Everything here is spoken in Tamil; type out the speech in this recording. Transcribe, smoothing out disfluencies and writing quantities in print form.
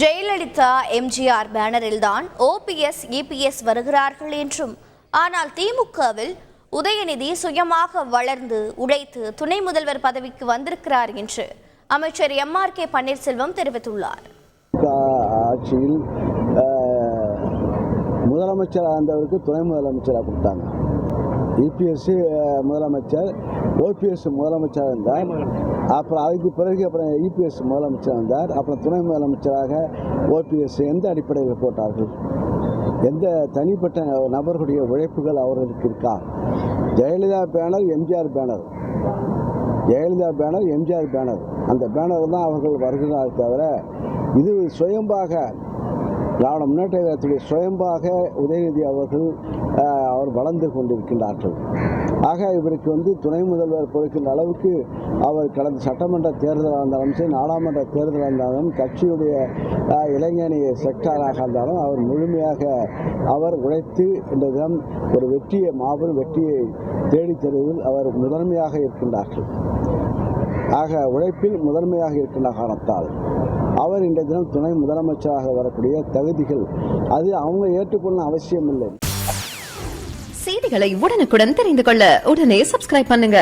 ஜெயலலிதா எம்ஜிஆர் பேனரில்தான் ஓபிஎஸ் இபிஎஸ் வருகிறார்கள் என்றும், ஆனால் திமுகவில் உதயநிதி சுயமாக வளர்ந்து உழைத்து துணை முதல்வர் பதவிக்கு வந்திருக்கிறார் என்று அமைச்சர் எம்.ஆர்.கே. பன்னீர்செல்வம் தெரிவித்துள்ளார். ஆட்சியில் முதலமைச்சராக இருந்தவருக்கு துணை முதலமைச்சராக கொடுத்தாங்க. இபிஎஸ் முதலமைச்சர், ஓபிஎஸ் முதலமைச்சராக இருந்தார். அப்புறம் அதுக்கு பிறகு இபிஎஸ் முதலமைச்சர் வந்தார். அப்புறம் துணை முதலமைச்சராக ஓபிஎஸ் எந்த அடிப்படையில் போட்டார்கள்? எந்த தனிப்பட்ட நபர்களுடைய உழைப்புகள் அவர்களுக்கு இருக்கா? Jayalalithaa banner, MGR banner, Jayalalithaa banner, MGR banner, அந்த பேனர் தான் அவர்கள் வருகிறார்கள் தவிர இது சுயம்பாக திராவிட முன்னேற்ற கழகத்துடைய சுயம்பாக உதயநிதி அவர் வளர்ந்து கொண்டிருக்கின்றார்கள். ஆக இவருக்கு துணை முதல்வர் பொறுக்கின்ற அளவுக்கு அவர் கடந்த சட்டமன்ற தேர்தலாக இருந்தாலும் சரி, நாடாளுமன்ற தேர்தலாக இருந்தாலும், கட்சியுடைய இளைஞணி செக்டாராக இருந்தாலும் அவர் முழுமையாக அவர் உழைத்து இந்த தினம் ஒரு வெற்றியை, மாபெரும் வெற்றியை தேடித் தருவதில் அவர் முதன்மையாக இருக்கின்றார்கள். ஆக உழைப்பில் முதன்மையாக இருக்கின்ற காரணத்தால் அவர் இந்த தினம் துணை முதலமைச்சராக வரக்கூடிய தகுதிகள் அது அவங்க ஏற்றுக்கொள்ள அவசியம் இல்லை. செய்திகளை உடனுக்குடன் தெரிந்து கொள்ள உடனே சப்ஸ்கிரைப் பண்ணுங்க.